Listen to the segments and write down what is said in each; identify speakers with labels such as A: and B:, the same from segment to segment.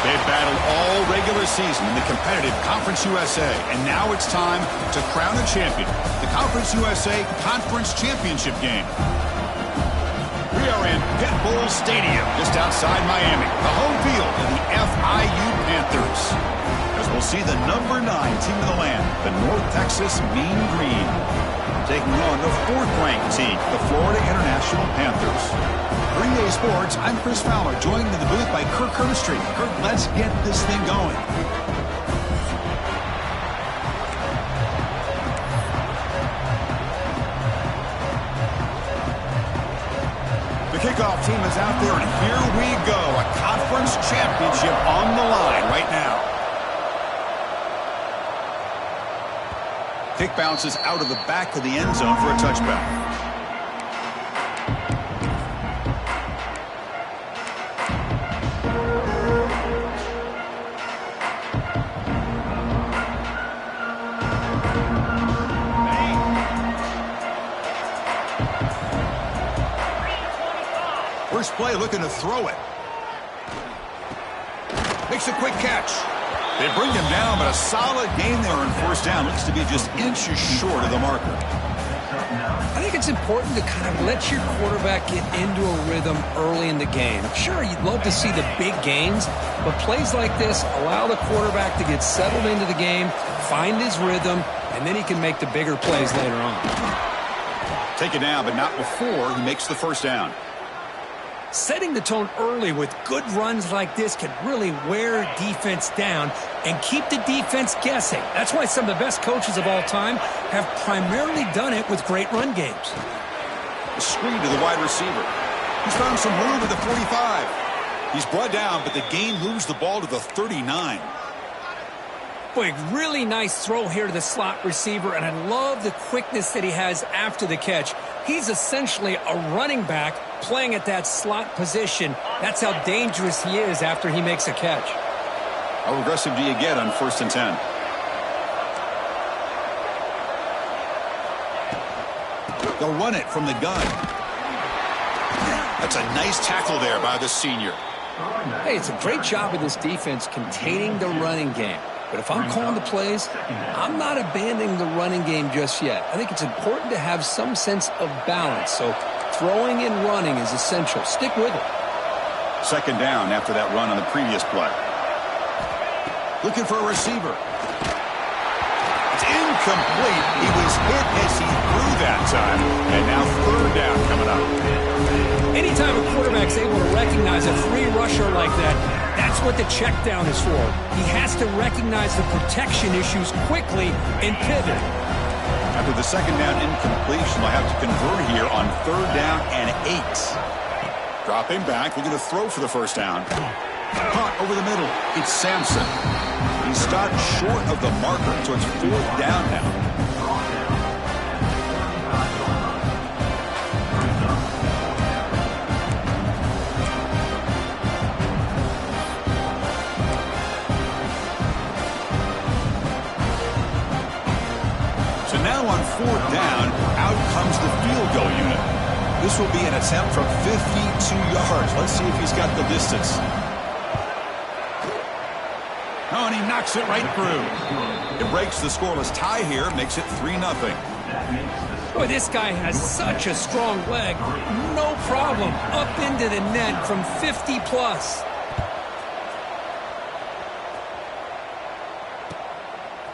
A: They've battled all regular season in the competitive Conference USA, and now it's time to crown a champion. The Conference USA Conference Championship game. We are in Pit Bull Stadium, just outside Miami, the home field of the FIU Panthers. As we'll see the number 9 team in the land, the North Texas Mean Green, taking on the 4th-ranked team, the Florida International Panthers. Green Day Sports, I'm Chris Fowler, joined in the booth by Kirk Herbstreit. Kirk, let's get this thing going. The kickoff team is out there, and here we go. A conference championship on the line right now. Kick bounces out of the back of the end zone for a touchback. First play looking to throw it. Makes a quick catch. They bring him down, but a solid gain there on first down. Looks to be just inches short of the marker.
B: I think it's important to kind of let your quarterback get into a rhythm early in the game. Sure, you'd love to see the big gains, but plays like this allow the quarterback to get settled into the game, find his rhythm, and then he can make the bigger plays later on.
A: Take it down, but not before he makes the first down.
B: Setting the tone early with good runs like this can really wear defense down and keep the defense guessing. That's why some of the best coaches of all time have primarily done it with great run games.
A: The screen to the wide receiver. He's found some room at the 45. He's brought down, but the gain moves the ball to the 39.
B: Boy, really nice throw here to the slot receiver, and I love the quickness that he has after the catch. He's essentially a running back playing at that slot position. That's how dangerous he is after he makes a catch.
A: How aggressive do you get on 1st and 10? They'll run it from the gun. That's a nice tackle there by the senior.
B: Hey, it's a great job of this defense containing the running game. But if I'm calling the plays, I'm not abandoning the running game just yet. I think it's important to have some sense of balance. So throwing and running is essential. Stick with it.
A: Second down after that run on the previous play. Looking for a receiver. It's incomplete. He was hit as he threw that time. And now 3rd down coming up.
B: Anytime a quarterback's able to recognize a free rusher like that, that's what the check down is for. He has to recognize the protection issues quickly and pivot.
A: After the second down incompletion, they'll have to convert here on 3rd down and 8. Dropping back, looking to throw for the first down. Punt over the middle. It's Sampson. He stopped short of the marker, so it's 4th down now. Now on 4th down, out comes the field goal unit. This will be an attempt from 52 yards. Let's see if he's got the distance. Oh, and he knocks it right through. It breaks the scoreless tie here, makes it 3-0.
B: Boy, this guy has such a strong leg. No problem. Up into the net from 50 plus.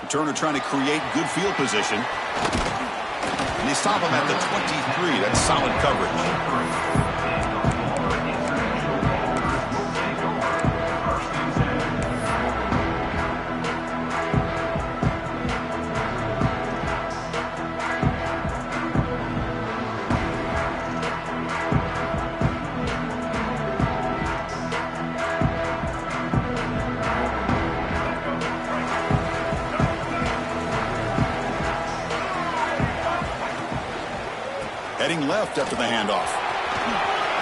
A: Turner trying to create good field position. And they stop him at the 23. That's solid coverage. Heading left after the handoff.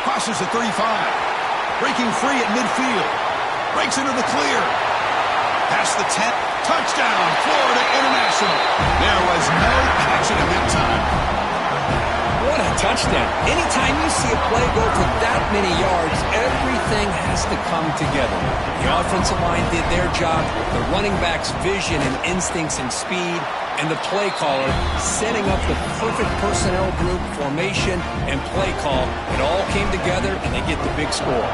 A: Crosses the 35. Breaking free at midfield. Breaks into the clear. Past the 10. Touchdown, Florida International. There was no action in that time.
B: What a touchdown. Anytime you see a play go for that many yards, everything has to come together. The offensive line did their job, the running back's vision and instincts and speed, and the play caller setting up the perfect personnel group, formation, and play call. It all came together, and they get the big score.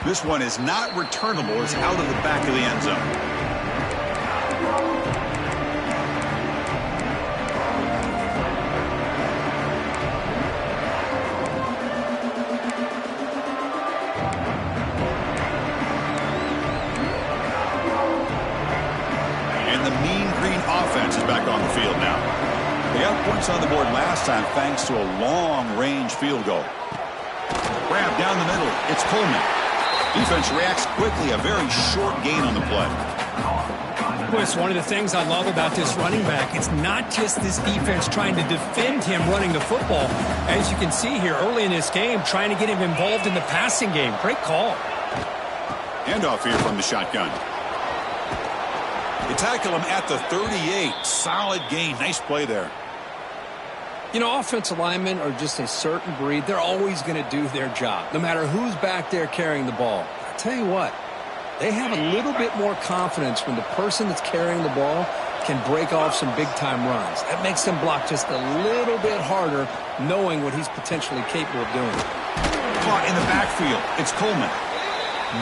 A: This one is not returnable. It's out of the back of the end zone. And the Mean Green offense is back on the field now. They got points on the board last time thanks to a long-range field goal. Grab down the middle. It's Coleman. Defense reacts quickly, a very short gain on the play.
B: Boy, it's one of the things I love about this running back. It's not just this defense trying to defend him running the football. As you can see here early in this game, trying to get him involved in the passing game. Great call.
A: Handoff here from the shotgun. They tackle him at the 38. Solid gain. Nice play there.
B: You know, offensive linemen are just a certain breed. They're always going to do their job, no matter who's back there carrying the ball. I tell you what, they have a little bit more confidence when the person that's carrying the ball can break off some big-time runs. That makes them block just a little bit harder, knowing what he's potentially capable of doing.
A: Caught in the backfield. It's Coleman.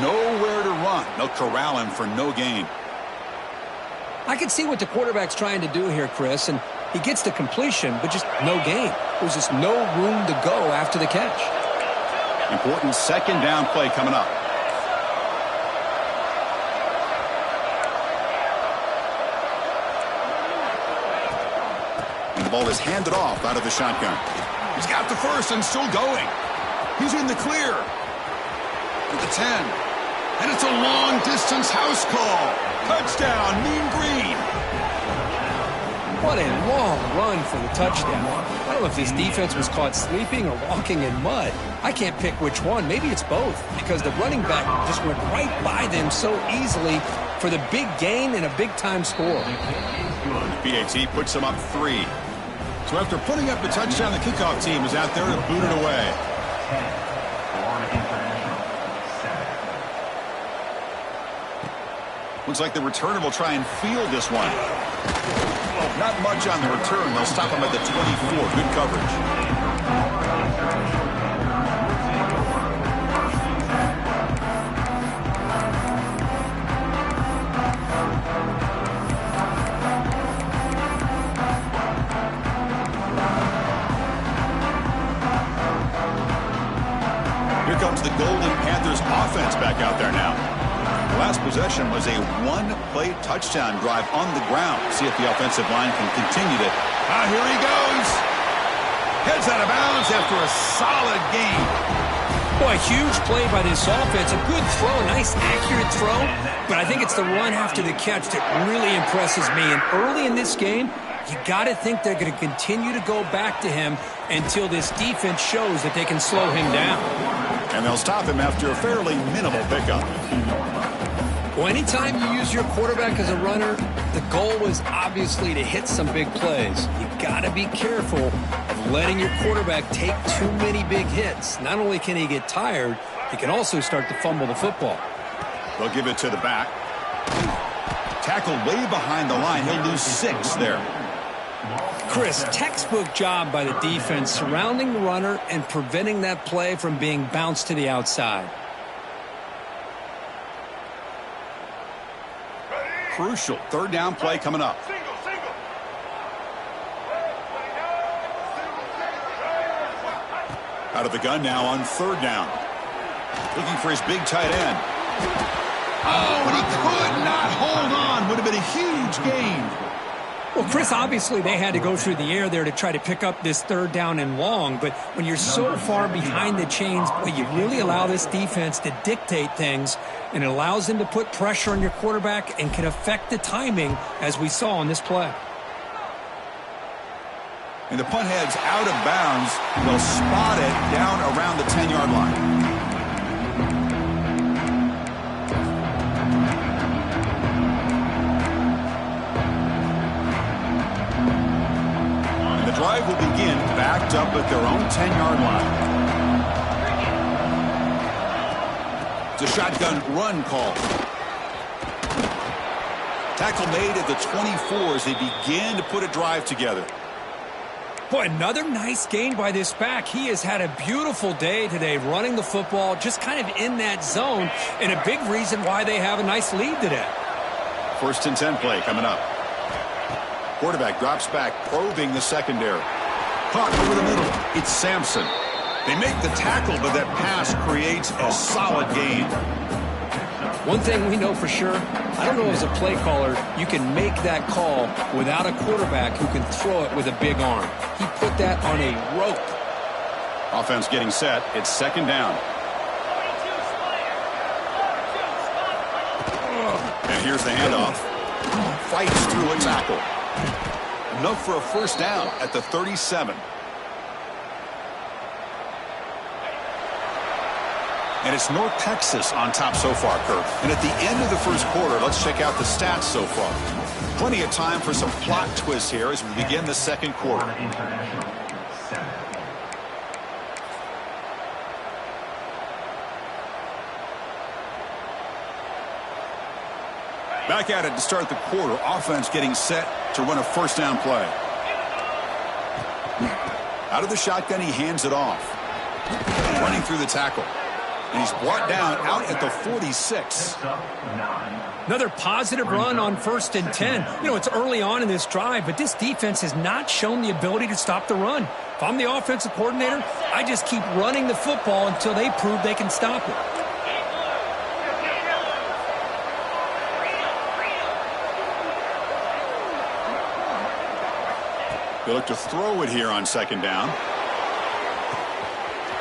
A: Nowhere to run. They'll corral him for no gain.
B: I can see what the quarterback's trying to do here, Chris, and he gets the completion, but just no gain. There's just no room to go after the catch.
A: Important second down play coming up. And the ball is handed off out of the shotgun. He's got the first and still going. He's in the clear. At the 10. And it's a long-distance house call. Touchdown, Mean Green.
B: What a long run for the touchdown. I don't know if this defense was caught sleeping or walking in mud. I can't pick which one. Maybe it's both, because the running back just went right by them so easily for the big gain and a big-time score.
A: PAT puts them up 3. So after putting up the touchdown, the kickoff team is out there to boot it away. Looks like the returner will try and field this one. Not much on the return. They'll stop him at the 24. Good coverage. Here comes the Golden Panthers offense back out there now. The last possession was a one-play touchdown drive on the ground. See if the offensive line can continue to... here he goes. Heads out of bounds after a solid game.
B: Boy, huge play by this offense. A good throw, nice accurate throw. But I think it's the run after the catch that really impresses me. And early in this game, you got to think they're going to continue to go back to him until this defense shows that they can slow him down.
A: And they'll stop him after a fairly minimal pickup.
B: Well, anytime you use your quarterback as a runner, the goal is obviously to hit some big plays. You got to be careful of letting your quarterback take too many big hits. Not only can he get tired, he can also start to fumble the football.
A: They'll give it to the back. Tackled way behind the line. He'll lose 6 there.
B: Chris, textbook job by the defense surrounding the runner and preventing that play from being bounced to the outside.
A: Crucial third down play coming up. Out of the gun now on third down. Looking for his big tight end. Oh, and he could not hold on. Would have been a huge gain.
B: Well, Chris, obviously they had to go through the air there to try to pick up this 3rd down and long, but when you're so far behind the chains, boy, you really allow this defense to dictate things, and it allows them to put pressure on your quarterback and can affect the timing, as we saw on this play.
A: And the punt heads out of bounds. They'll spot it down around the 10-yard line. And the drive will begin backed up at their own 10-yard line. It's a shotgun run call. Tackle made at the 24 as they begin to put a drive together.
B: Boy, another nice gain by this back. He has had a beautiful day today running the football, just kind of in that zone, and a big reason why they have a nice lead today.
A: 1st and 10 play coming up. Quarterback drops back, probing the secondary. Caught over the middle. It's Sampson. They make the tackle, but that pass creates a solid gain.
B: One thing we know for sure, I don't know as a play caller, you can make that call without a quarterback who can throw it with a big arm. He put that on a rope.
A: Offense getting set. It's 2nd down. And here's the handoff. Fights through a tackle. Enough for a 1st down at the 37. And it's North Texas on top so far, Kirk. And at the end of the 1st quarter, let's check out the stats so far. Plenty of time for some plot twists here as we begin the 2nd quarter. Back at it to start the quarter. Offense getting set to run a 1st down play. Out of the shotgun, he hands it off. Running through the tackle. And he's brought down out at the 46.
B: Another positive run on 1st and 10. You know, it's early on in this drive, but this defense has not shown the ability to stop the run. If I'm the offensive coordinator, I just keep running the football until they prove they can stop it.
A: They look to throw it here on 2nd down.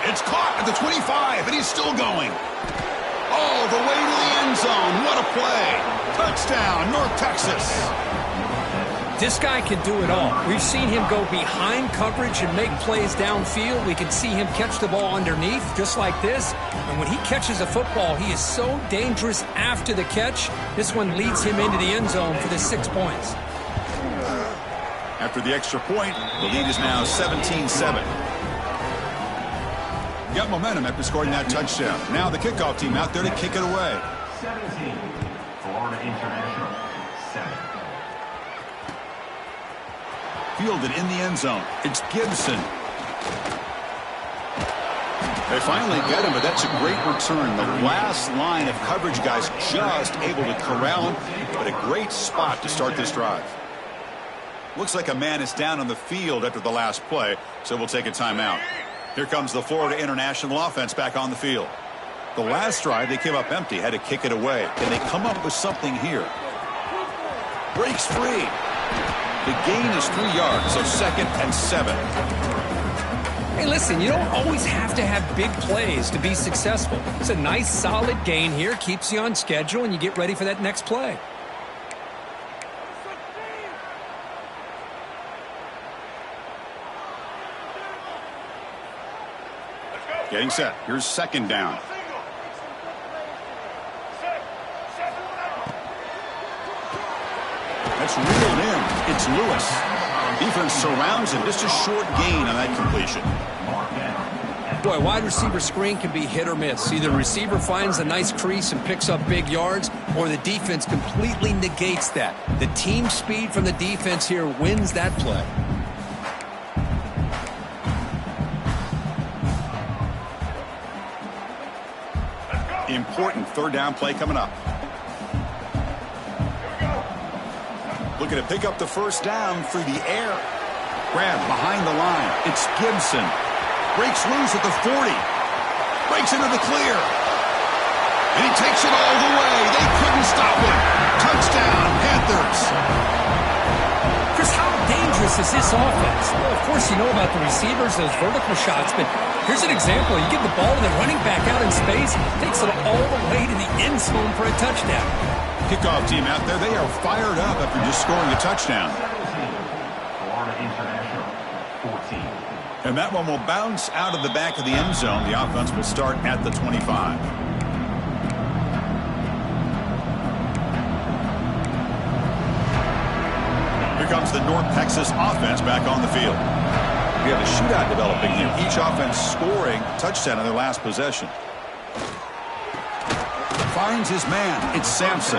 A: It's caught at the 25, and he's still going. All the way to the end zone. What a play. Touchdown, North Texas.
B: This guy can do it all. We've seen him go behind coverage and make plays downfield. We can see him catch the ball underneath, just like this. And when he catches a football, he is so dangerous after the catch. This one leads him into the end zone for the 6 points.
A: After the extra point, the lead is now 17-7. Got momentum after scoring that touchdown. Now the kickoff team out there to kick it away.
C: 17, Florida International, 7.
A: Fielded in the end zone. It's Gibson. They finally get him, but that's a great return. The last line of coverage guys just able to corral him, but a great spot to start this drive. Looks like a man is down on the field after the last play, so we'll take a timeout. Here comes the Florida International offense back on the field. The last drive, they came up empty, had to kick it away. Can they come up with something here? Breaks free. The gain is 3 yards, so 2nd and 7.
B: Hey, listen, you don't always have to have big plays to be successful. It's a nice, solid gain here, keeps you on schedule, and you get ready for that next play.
A: Getting set. Here's 2nd down. That's reeled in. It's Lewis. Defense surrounds him. Just a short gain on that completion.
B: Boy, wide receiver screen can be hit or miss. Either the receiver finds a nice crease and picks up big yards, or the defense completely negates that. The team speed from the defense here wins that play.
A: Important 3rd down play coming up. Looking to pick up the 1st down through the air. Grab behind the line. It's Gibson. Breaks loose at the 40. Breaks into the clear. And he takes it all the way. They couldn't stop him. Touchdown, Panthers.
B: Chris, how dangerous is this offense? Well, of course, you know about the receivers, those vertical shots, but here's an example. You give the ball to the running back out in space, takes it all the way to the end zone for a touchdown.
A: Kickoff team out there, they are fired up after just scoring a touchdown.
C: Florida International, 14.
A: And that one will bounce out of the back of the end zone. The offense will start at the 25. Here comes the North Texas offense back on the field. We have a shootout developing here. Each offense scoring a touchdown on their last possession. Finds his man. It's Sampson.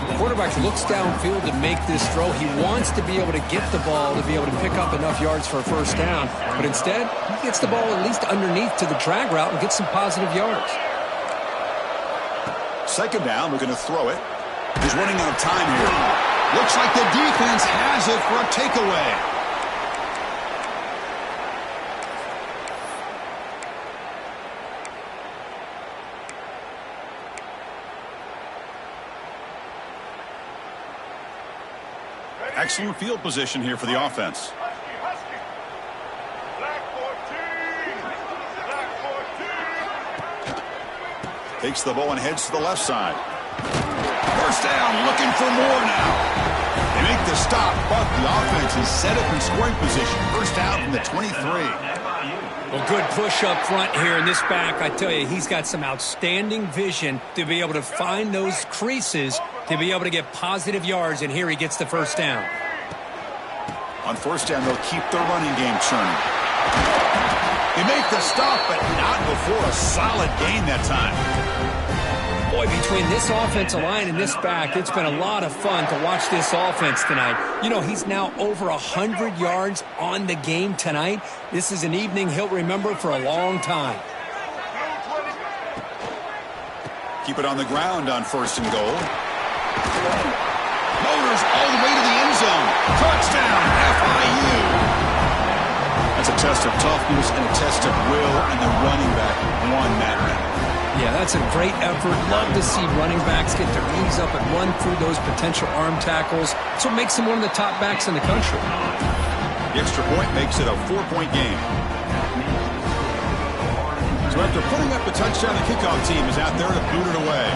B: The quarterback looks downfield to make this throw. He wants to be able to get the ball to be able to pick up enough yards for a first down. But instead, he gets the ball at least underneath to the drag route and gets some positive yards.
A: Second down, we're going to throw it. He's running out of time here. Looks like the defense has it for a takeaway. Excellent field position here for the offense. Takes the ball and heads to the left side. First down, looking for more now. They make the stop, but the offense is set up in scoring position. First down from the 23.
B: Well, good push up front here in this back. I tell you, he's got some outstanding vision to be able to find those creases to be able to get positive yards, and here he gets the first down.
A: On first down, they'll keep their running game churning. They make the stop, but not before a solid gain that time.
B: Boy, between this offensive line and this back, it's been a lot of fun to watch this offense tonight. You know, he's now over 100 yards on the game tonight. This is an evening he'll remember for a long time.
A: Keep it on the ground on first and goal. Motors all the way to the end zone. Touchdown, FIU. That's a test of toughness and a test of will, and the running back won that battle.
B: Yeah, that's a great effort. Love to see running backs get their knees up and run through those potential arm tackles. That's what makes him one of the top backs in the country.
A: The extra point makes it a 4-point game. So after putting up the touchdown, the kickoff team is out there to boot it away.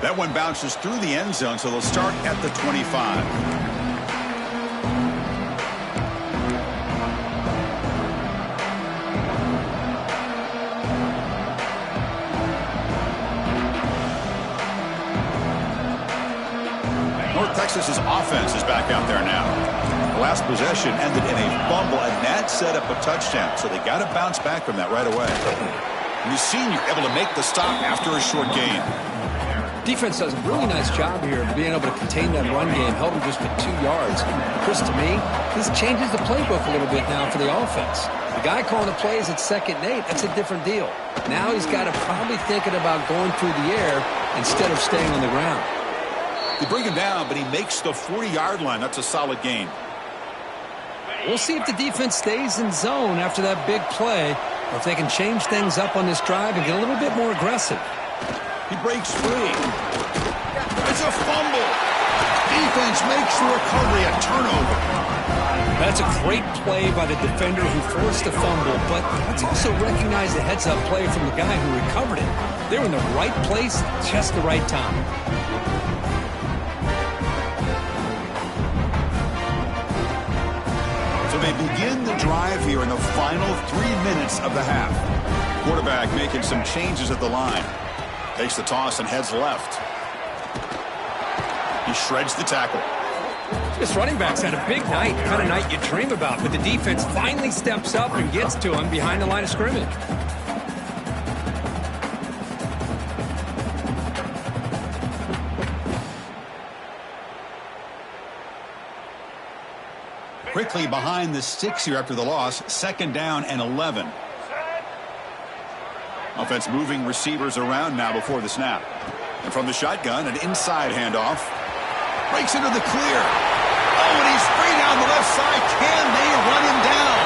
A: That one bounces through the end zone, so they'll start at the 25. North Texas's offense is back out there now. The last possession ended in a fumble, and that set up a touchdown, so they got to bounce back from that right away. And the senior able to make the stop after a short gain.
B: Defense does a really nice job here of being able to contain that run game, held him just with 2 yards. Chris, to me, this changes the playbook a little bit now for the offense. The guy calling the plays at 2nd and 8, that's a different deal. Now he's got to probably thinking about going through the air instead of staying on the ground.
A: They bring him down, but he makes the 40-yard line. That's a solid gain.
B: We'll see if the defense stays in zone after that big play, or if they can change things up on this drive and get a little bit more aggressive.
A: He breaks free. It's a fumble. Defense makes the recovery a turnover.
B: That's a great play by the defender who forced the fumble, but let's also recognize the heads-up play from the guy who recovered it. They were in the right place, just the right time.
A: So they begin the drive here in the final 3 minutes of the half. Quarterback making some changes at the line. Takes the toss and heads left. He shreds the tackle.
B: This running back's had a big night, the kind of night you dream about, but the defense finally steps up and gets to him behind the line of scrimmage.
A: Quickly behind the sticks here after the loss. 2nd down and 11. Offense moving receivers around now before the snap. And from the shotgun, an inside handoff. Breaks into the clear. Oh, and he's free down the left side. Can they run him down?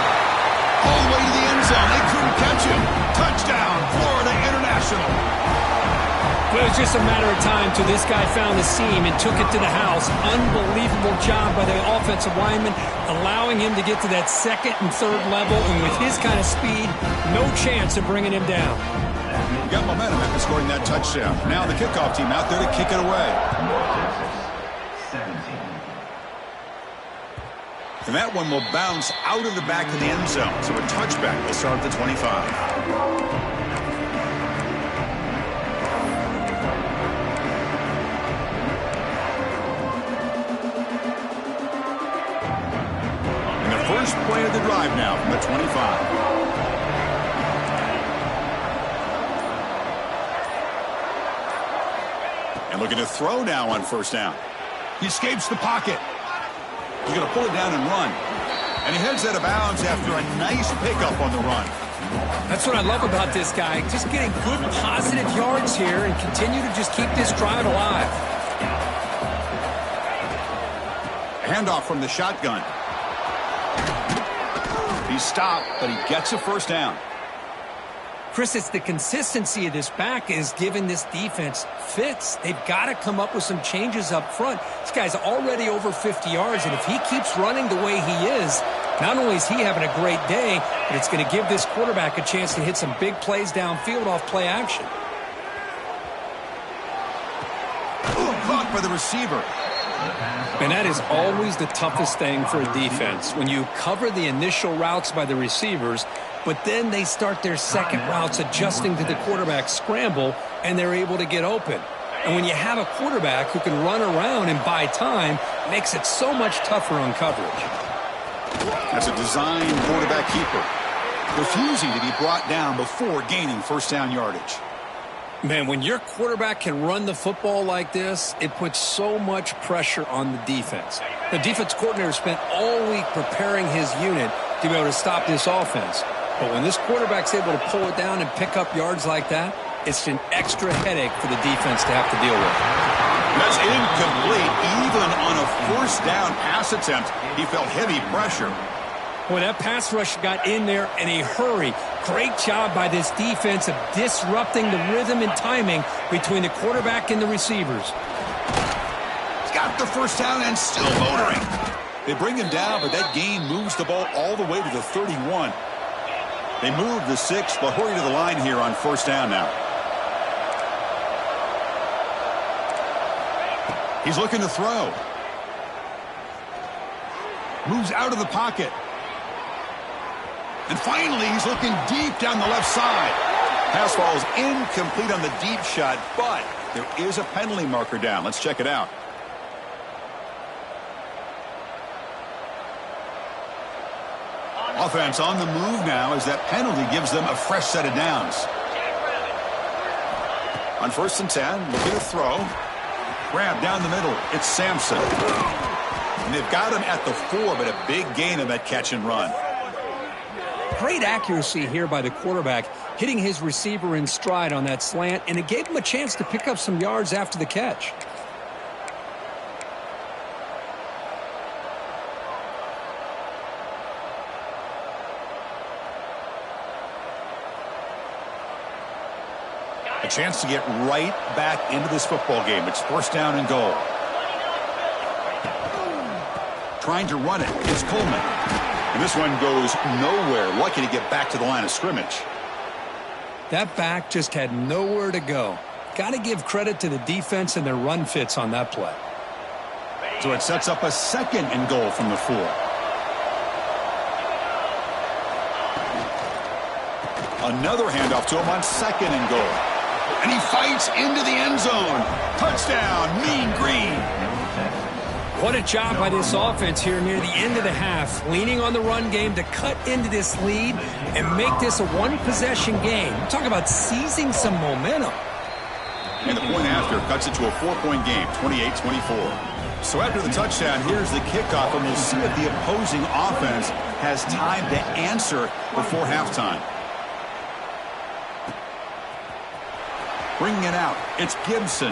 A: All the way to the end zone. They couldn't catch him. Touchdown, Florida International.
B: Well, it was just a matter of time till this guy found the seam and took it to the house. Unbelievable job by the offensive lineman, allowing him to get to that second and third level. And with his kind of speed, no chance of bringing him down.
A: Got momentum after scoring that touchdown. Now the kickoff team out there to kick it away. And that one will bounce out of the back of the end zone. So a touchback will start at the 25. First play of the drive now from the 25. And looking to throw now on first down. He escapes the pocket. He's going to pull it down and run. And he heads out of bounds after a nice pickup on the run.
B: That's what I love about this guy. Just getting good positive yards here and continue to just keep this drive alive.
A: A handoff from the shotgun. He's stopped, but he gets a first down.
B: Chris, it's the consistency of this back is giving this defense fits. They've got to come up with some changes up front. This guy's already over 50 yards, and if he keeps running the way he is, not only is he having a great day, but it's going to give this quarterback a chance to hit some big plays downfield off play action.
A: Caught by the receiver.
B: And that is always the toughest thing for a defense. When you cover the initial routes by the receivers, but then they start their second routes adjusting to the quarterback scramble, and they're able to get open. And when you have a quarterback who can run around and buy time, it makes it so much tougher on coverage.
A: That's a design quarterback keeper, refusing to be brought down before gaining first down yardage.
B: Man, when your quarterback can run the football like this, it puts so much pressure on the defense. The defense coordinator spent all week preparing his unit to be able to stop this offense. But when this quarterback's able to pull it down and pick up yards like that, it's an extra headache for the defense to have to deal with.
A: That's incomplete. Even on a first down pass attempt, he felt heavy pressure.
B: Boy, that pass rush got in there in a hurry. Great job by this defense of disrupting the rhythm and timing between the quarterback and the receivers.
A: He's got the first down and still motoring. They bring him down, but that gain moves the ball all the way to the 31. They move the 6. They'll hurry to the line here on first down now. He's looking to throw. Moves out of the pocket. And finally, he's looking deep down the left side. Pass falls incomplete on the deep shot, but there is a penalty marker down. Let's check it out. Offense on the move now as that penalty gives them a fresh set of downs. On first and 10, looking to throw. Grab down the middle. It's Sampson. And they've got him at the 4, but a big gain of that catch and run.
B: Great accuracy here by the quarterback, hitting his receiver in stride on that slant, and it gave him a chance to pick up some yards after the catch.
A: A chance to get right back into this football game. It's first down and goal. Trying to run it is Coleman. And this one goes nowhere. Lucky to get back to the line of scrimmage.
B: That back just had nowhere to go. Got to give credit to the defense and their run fits on that play.
A: So it sets up a second and goal from the 4. Another handoff to him on second and goal. And he fights into the end zone. Touchdown, Mean Green.
B: What a job by this offense here near the end of the half, leaning on the run game to cut into this lead and make this a one-possession game. Talk about seizing some momentum.
A: And the point after cuts it to a 4-point game, 28-24. So after the touchdown, here's the kickoff, and we'll see if the opposing offense has time to answer before halftime. Bringing it out, it's Gibson.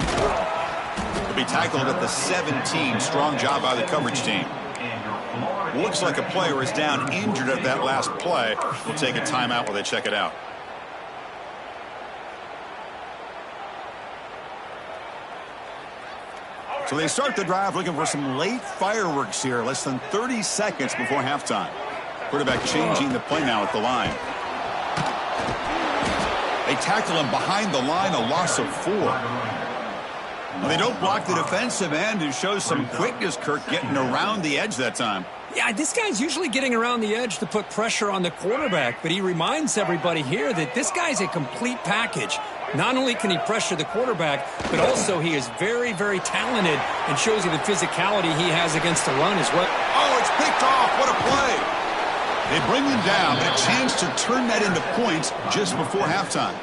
A: He'll be tackled at the 17. Strong job by the coverage team. Looks like a player is down injured at that last play. We'll take a timeout while they check it out. So they start the drive looking for some late fireworks here, less than 30 seconds before halftime. Quarterback changing the play now at the line. They tackle him behind the line, a loss of 4. Well, they don't block the defensive end and shows some quickness, Kirk, getting around the edge that time.
B: Yeah, this guy's usually getting around the edge to put pressure on the quarterback, but he reminds everybody here that this guy's a complete package. Not only can he pressure the quarterback, but also he is very, very talented and shows you the physicality he has against the run as well.
A: Oh, it's picked off. What a play. They bring him down, but a chance to turn that into points just before halftime.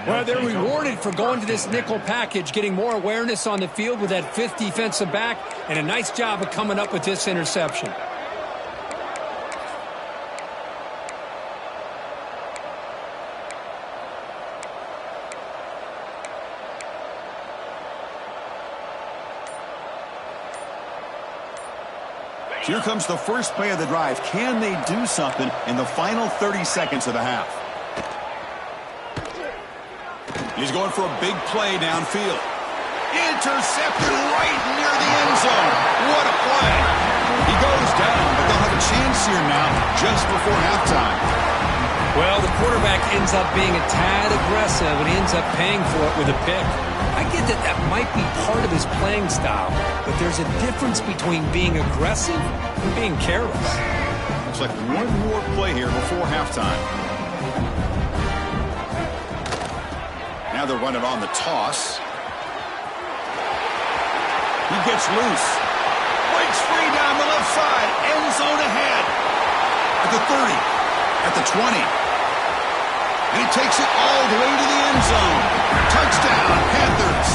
B: Well, they're rewarded for going to this nickel package, getting more awareness on the field with that 5th defensive back, and a nice job of coming up with this interception.
A: Here comes the first play of the drive. Can they do something in the final 30 seconds of the half? He's going for a big play downfield. Intercepted right near the end zone. What a play. He goes down, but they'll have a chance here now just before halftime.
B: Well, the quarterback ends up being a tad aggressive, and he ends up paying for it with a pick. I get that that might be part of his playing style, but there's a difference between being aggressive and being careless.
A: Looks like one more play here before halftime. Now they're running on the toss. He gets loose. Breaks free down the left side. End zone ahead. At the 30. At the 20. And he takes it all the way to the end zone. Touchdown, Panthers.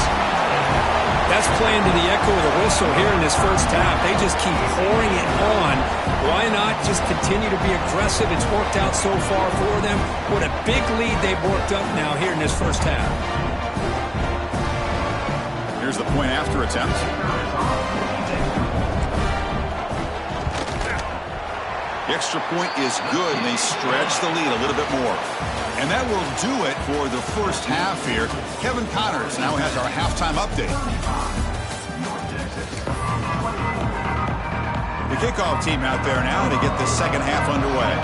B: That's playing to the echo of the whistle here in this first half. They just keep pouring it on. Why not just continue to be aggressive? It's worked out so far for them. What a big lead they've worked up now here in this first half.
A: Here's the point after attempt. The extra point is good, and they stretch the lead a little bit more. And that will do it for the first half here. Kevin Connors now has our halftime update. The kickoff team out there now to get the second half underway.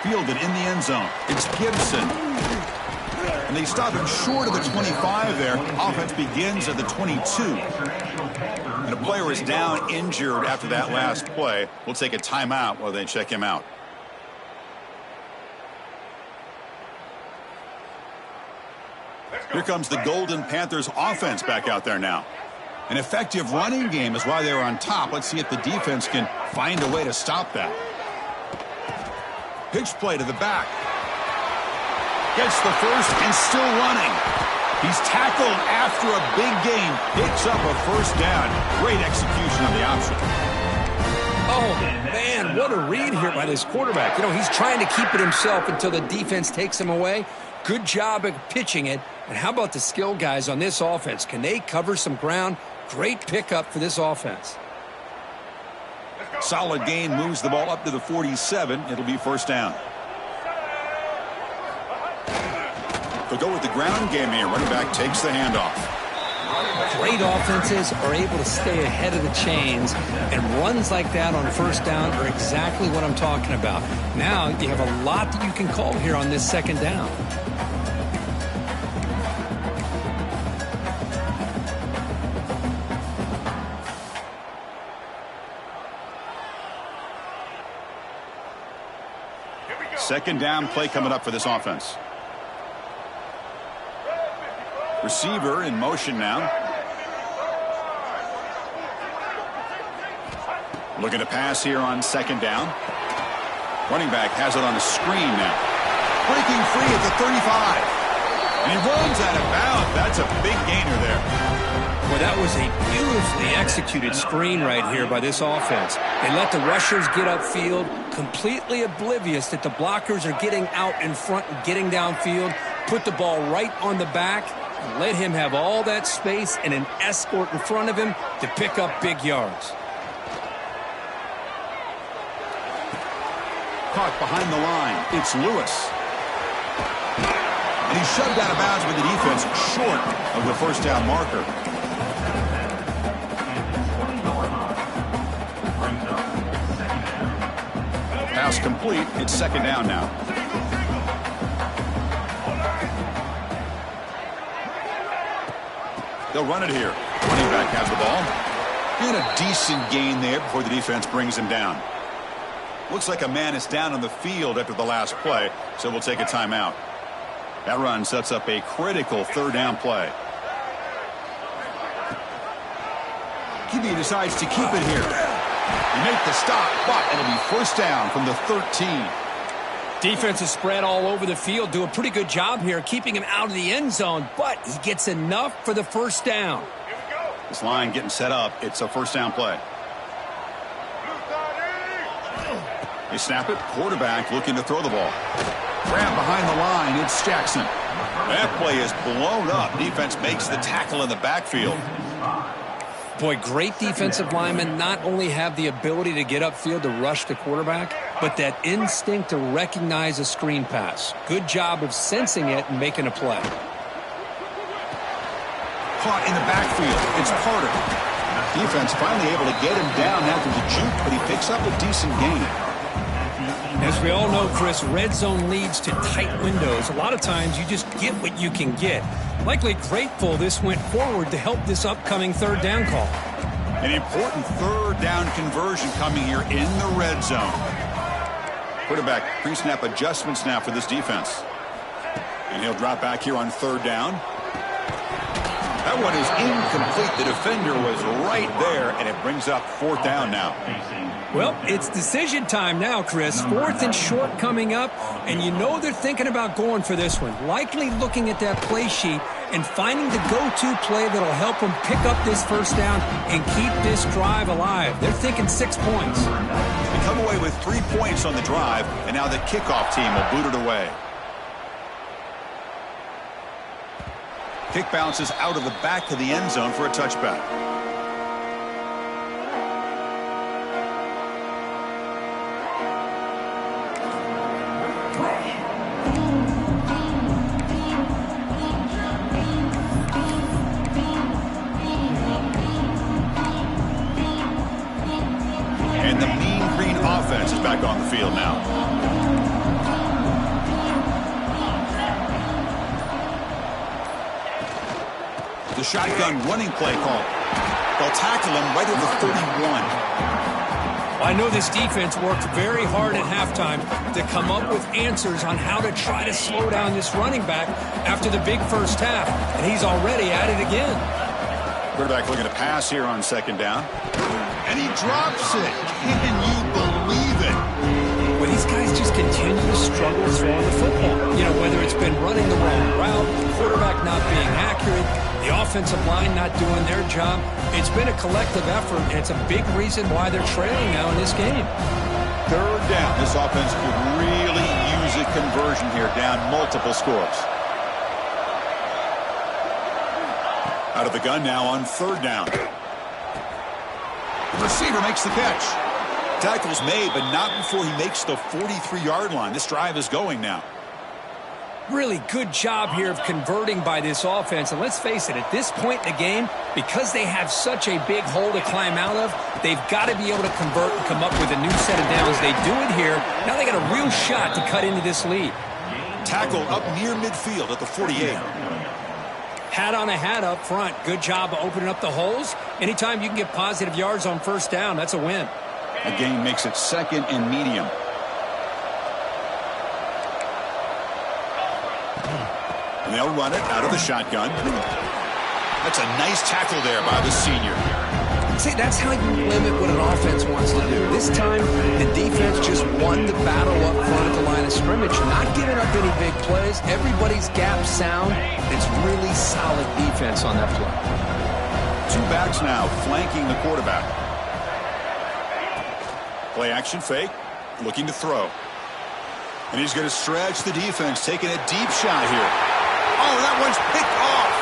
A: Fielded in the end zone. It's Gibson. And they stop him short of the 25 there. Offense begins at the 22. And a player is down injured after that last play. We'll take a timeout while they check him out. Here comes the Golden Panthers offense back out there now. An effective running game is why they were on top. Let's see if the defense can find a way to stop that. Pitch play to the back. Gets the first and still running. He's tackled after a big game. Picks up a first down. Great execution on the option.
B: Oh, man, what a read here by this quarterback. You know, he's trying to keep it himself until the defense takes him away. Good job of pitching it. And how about the skill guys on this offense? Can they cover some ground? Great pickup for this offense.
A: Solid gain, moves the ball up to the 47. It'll be first down. They'll go with the ground game here. Running back takes the handoff.
B: Great offenses are able to stay ahead of the chains, and runs like that on first down are exactly what I'm talking about. Now you have a lot that you can call here on this second down.
A: Second down play coming up for this offense. Receiver in motion now. Looking to pass here on second down. Running back has it on the screen now. Breaking free at the 35. And he runs out of bounds. That's a big gainer there.
B: Well, that was a beautifully executed screen right here by this offense. They let the rushers get upfield, completely oblivious that the blockers are getting out in front and getting downfield. Put the ball right on the back. Let him have all that space and an escort in front of him to pick up big yards.
A: caught behind the line. It's Lewis. And he's shoved out of bounds with the defense short of the first down marker. Pass complete. It's second down now. They'll run it here. Running back has the ball. And a decent gain there before the defense brings him down. Looks like a man is down on the field after the last play, so we'll take a timeout. That run sets up a critical third down play. QB decides to keep it here. They make the stop, but it'll be first down from the 13.
B: Defense is spread all over the field. Do a pretty good job here keeping him out of the end zone, but he gets enough for the first down.
A: This line getting set up. It's a first down play. They snap it. Quarterback looking to throw the ball. Grab behind the line. It's Jackson. That play is blown up. Defense makes the tackle in the backfield.
B: Boy, great defensive linemen not only have the ability to get upfield to rush the quarterback, but that instinct to recognize a screen pass. Good job of sensing it and making a play.
A: Caught in the backfield. It's Carter. Defense finally able to get him down after the juke, but he picks up a decent gain.
B: As we all know, Chris, red zone leads to tight windows. A lot of times you just get what you can get. Likely grateful this went forward to help this upcoming third down call.
A: An important third down conversion coming here in the red zone. Quarterback pre-snap adjustments now for this defense. And he'll drop back here on third down. That one is incomplete. The defender was right there, and it brings up fourth down now.
B: Well, it's decision time now, Chris. Fourth and short coming up, and you know they're thinking about going for this one. Likely looking at that play sheet and finding the go-to play that'll help them pick up this first down and keep this drive alive. They're thinking 6 points.
A: They come away with 3 points on the drive, and now the kickoff team will boot it away. Kick bounces out of the back of the end zone for a touchback. And the Mean Green offense is back on the field now. The shotgun running play call. They'll tackle him right at the 31.
B: I know this defense worked very hard at halftime to come up with answers on how to try to slow down this running back after the big first half, and he's already at it again.
A: Quarterback looking to pass here on second down. And he drops it. Can you believe it?
B: Well, these guys just continue to struggle throwing the football. You know, whether it's been running the wrong route, the quarterback not being accurate, the offensive line not doing their job. It's been a collective effort, and it's a big reason why they're trailing now in this game.
A: Third down. This offense could really use a conversion here, down multiple scores. Out of the gun now on third down. The receiver makes the catch. Tackle's made, but not before he makes the 43-yard line. This drive is going now.
B: Really good job here of converting by this offense. And let's face it, at this point in the game, because they have such a big hole to climb out of, they've got to be able to convert and come up with a new set of downs. They do it here. Now they got a real shot to cut into this lead.
A: Tackle up near midfield at the 48.
B: Hat on a hat up front. Good job of opening up the holes. Anytime you can get positive yards on first down, that's a win.
A: The gain makes it second and medium. And they'll run it out of the shotgun. That's a nice tackle there by the senior.
B: See, that's how you limit what an offense wants to do. This time, the defense just won the battle up front at the line of scrimmage, not giving up any big plays. Everybody's gap sound. It's really solid defense on that play.
A: Two backs now flanking the quarterback. Play action fake, looking to throw. And he's going to stretch the defense, taking a deep shot here. Oh, that one's picked off.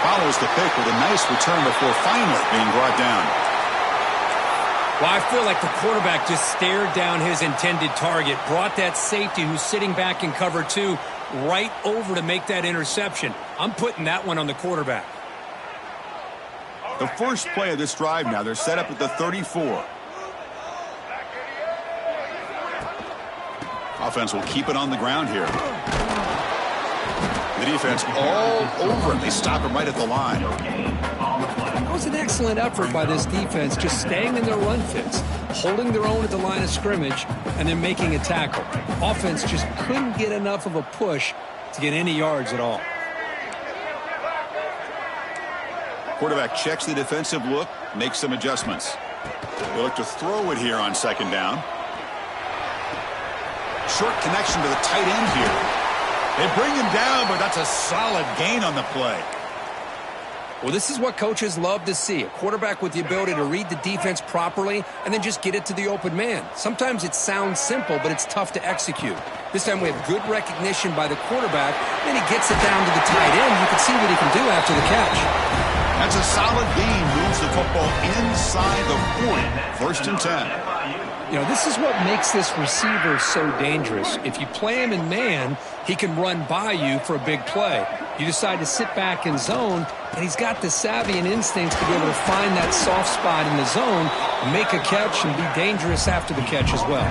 A: Follows the pick with a nice return before finally being brought down.
B: Well, I feel like the quarterback just stared down his intended target, brought that safety who's sitting back in cover 2 right over to make that interception. I'm putting that one on the quarterback.
A: The first play of this drive now, they're set up at the 34. Offense will keep it on the ground here. The defense all over him. They stop him right at the line.
B: That was an excellent effort by this defense, just staying in their run fits, holding their own at the line of scrimmage, and then making a tackle. Offense just couldn't get enough of a push to get any yards at all.
A: Quarterback checks the defensive look, makes some adjustments. They look to throw it here on second down. Short connection to the tight end here. They bring him down, but that's a solid gain on the play.
B: Well, this is what coaches love to see. A quarterback with the ability to read the defense properly and then just get it to the open man. Sometimes it sounds simple, but it's tough to execute. This time we have good recognition by the quarterback. Then he gets it down to the tight end. You can see what he can do after the catch.
A: That's a solid gain. Moves the football inside the 40. First and 10.
B: You know, this is what makes this receiver so dangerous. If you play him in man, he can run by you for a big play. You decide to sit back in zone, and he's got the savvy and instincts to be able to find that soft spot in the zone, make a catch, and be dangerous after the catch as well.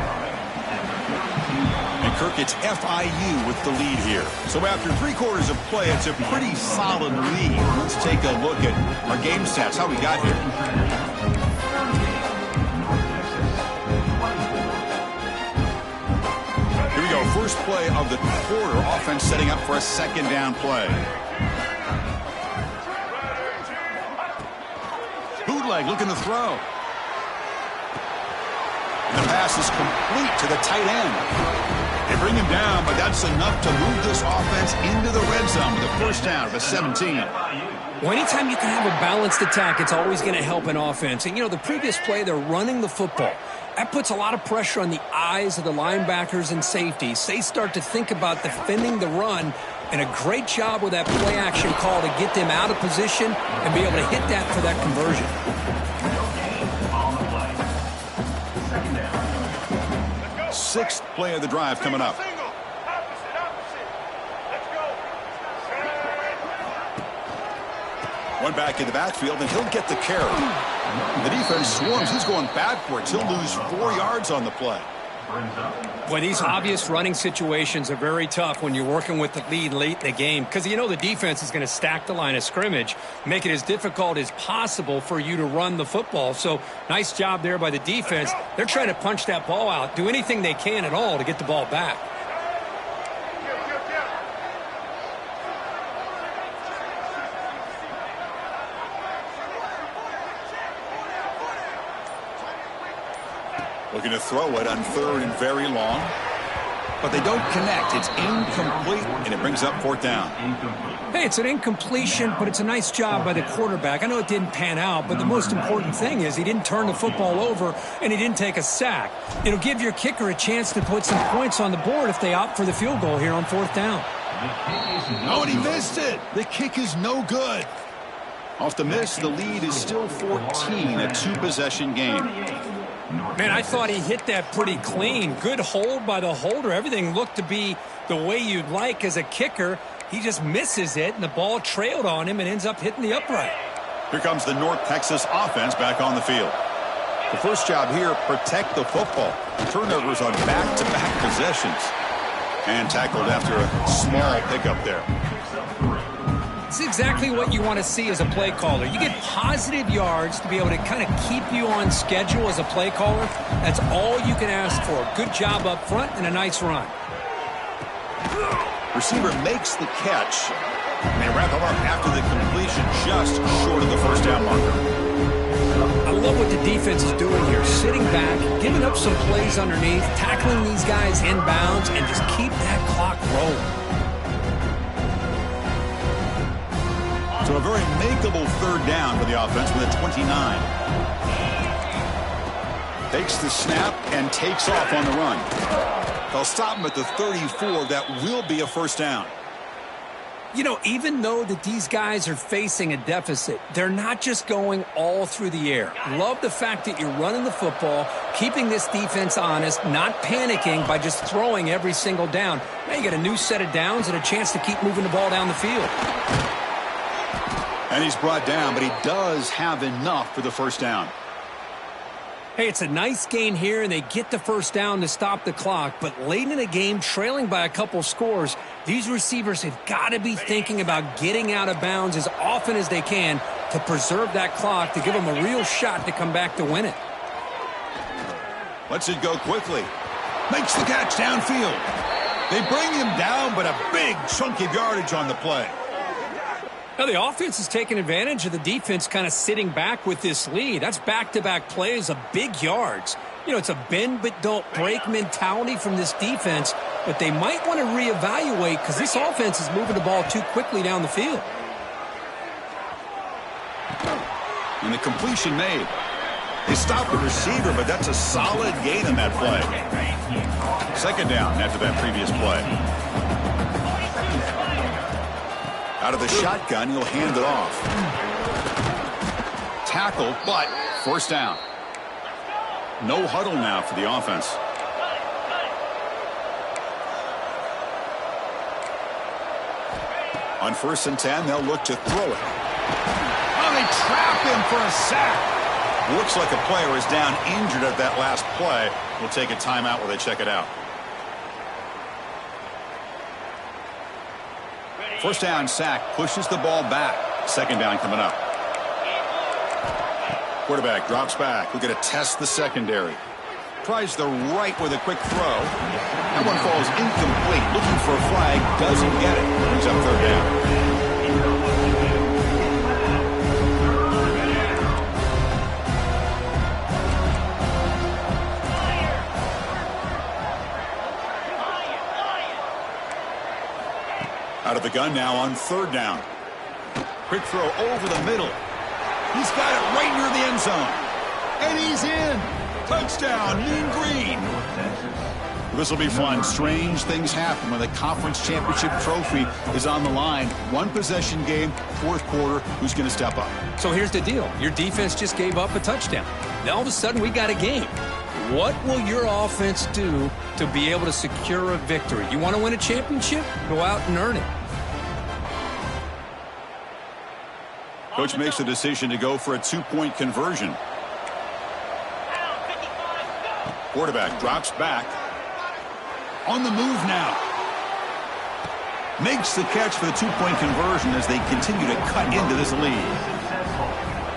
A: And Kirk, it's FIU with the lead here. So after 3 quarters of play, it's a pretty solid lead. Let's take a look at our game stats, how we got here. First play of the quarter, offense setting up for a second down play. Bootleg looking to throw. And the pass is complete to the tight end. They bring him down, but that's enough to move this offense into the red zone with a first down of a 17.
B: Well, anytime you can have a balanced attack, it's always going to help an offense. And, you know, the previous play, they're running the football. That puts a lot of pressure on the eyes of the linebackers and safeties. They start to think about defending the run, and a great job with that play-action call to get them out of position and be able to hit that for that conversion.
A: Sixth play of the drive coming up. One back in the backfield, and he'll get the carry. The defense swarms. He's going backwards. He'll lose 4 yards on the play.
B: Boy, these obvious running situations are very tough when you're working with the lead late in the game because you know the defense is going to stack the line of scrimmage, make it as difficult as possible for you to run the football. So nice job there by the defense. They're trying to punch that ball out, do anything they can at all to get the ball back.
A: Looking to throw it on third and very long. But they don't connect. It's incomplete, and it brings up fourth down.
B: Hey, it's an incompletion, but it's a nice job by the quarterback. I know it didn't pan out, but the most important thing is he didn't turn the football over, and he didn't take a sack. It'll give your kicker a chance to put some points on the board if they opt for the field goal here on fourth down.
A: Oh, and he missed it. The kick is no good. Off the miss, the lead is still 14, a 2-possession game.
B: Man, I thought he hit that pretty clean. Good hold by the holder. Everything looked to be the way you'd like as a kicker. He just misses it, and the ball trailed on him and ends up hitting the upright.
A: Here comes the North Texas offense back on the field. The first job here, protect the football. Turnovers on back-to-back possessions. And tackled after a small pickup there.
B: It's exactly what you want to see as a play caller. You get positive yards to be able to kind of keep you on schedule as a play caller. That's all you can ask for. Good job up front and a nice run.
A: Receiver makes the catch. And they wrap him up after the completion, just short of the first down marker.
B: I love what the defense is doing here. Sitting back, giving up some plays underneath, tackling these guys inbounds, and just keep that clock rolling.
A: So a very makeable third down for the offense with a 29. Takes the snap and takes off on the run. They'll stop him at the 34. That will be a first down.
B: You know, even though that these guys are facing a deficit, they're not just going all through the air. Love the fact that you're running the football, keeping this defense honest, not panicking by just throwing every single down. Now you got a new set of downs and a chance to keep moving the ball down the field.
A: And he's brought down, but he does have enough for the first down.
B: Hey, it's a nice gain here, and they get the first down to stop the clock. But late in the game, trailing by a couple scores, these receivers have got to be thinking about getting out of bounds as often as they can to preserve that clock, to give them a real shot to come back to win it.
A: Lets it go quickly. Makes the catch downfield. They bring him down, but a big chunk of yardage on the play.
B: Now, the offense is taking advantage of the defense kind of sitting back with this lead. That's back-to-back plays of big yards. You know, it's a bend but don't break mentality from this defense, but they might want to reevaluate because this offense is moving the ball too quickly down the field.
A: And the completion made. They stopped the receiver, but that's a solid gain in that play. Second down after that previous play. Out of the shotgun, he'll hand it off. Tackle, but first down. No huddle now for the offense. On 1st and 10, they'll look to throw it. Oh, they trap him for a sack. Looks like a player is down injured at that last play. We'll take a timeout while they check it out. First down sack, pushes the ball back. Second down coming up. Quarterback drops back. We're going to test the secondary. Tries the right with a quick throw. That one falls incomplete. Looking for a flag. Doesn't get it. Brings up third down. Out of the gun now on third down. Quick throw over the middle. He's got it right near the end zone. And he's in. Touchdown, Mean Green. This will be fun. Strange things happen when the conference championship trophy is on the line. One possession game, fourth quarter. Who's going to step up?
B: So here's the deal. Your defense just gave up a touchdown. Now all of a sudden we got a game. What will your offense do to be able to secure a victory? You want to win a championship? Go out and earn it.
A: Coach makes the decision to go for a two-point conversion. Quarterback drops back. On the move now. Makes the catch for the two-point conversion as they continue to cut into this lead.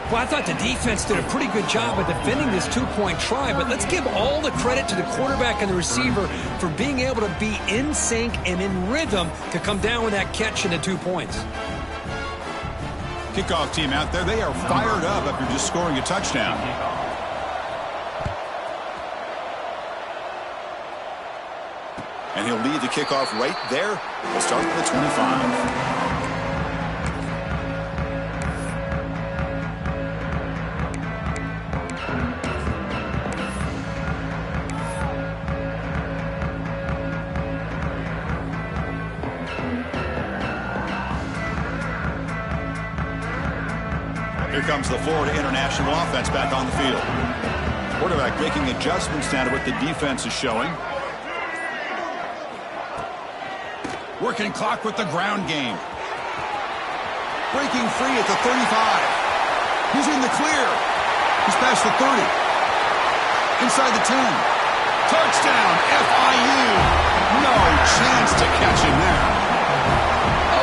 B: Well, I thought the defense did a pretty good job of defending this two-point try, but let's give all the credit to the quarterback and the receiver for being able to be in sync and in rhythm to come down with that catch and the 2 points.
A: Kickoff team out there, they are fired up after just scoring a touchdown. And he'll lead the kickoff right there. We'll start with the 25. Here comes the Florida International offense back on the field. Quarterback making adjustments now to what the defense is showing. Working clock with the ground game. Breaking free at the 35. He's in the clear. He's past the 30. Inside the 10. Touchdown, FIU. No chance to catch him there.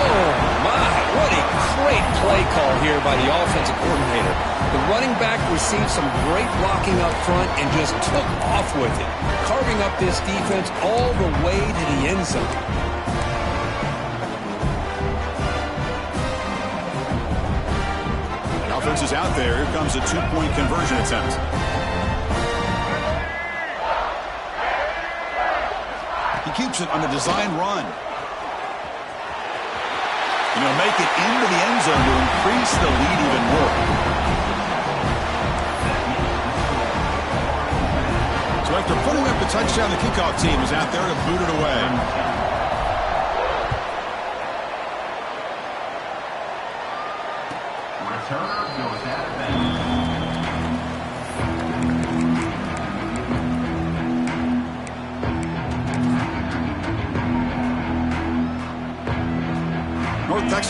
B: Oh, my. What a great play call here by the offensive coordinator. The running back received some great blocking up front and just took off with it, carving up this defense all the way to the end zone.
A: The offense is out there. Here comes a two-point conversion attempt. He keeps it on the design run. And he'll make it into the end zone to increase the lead even more. So after putting up the touchdown, the kickoff team is out there to boot it away.
C: returner goes out of bounds.
A: North Texas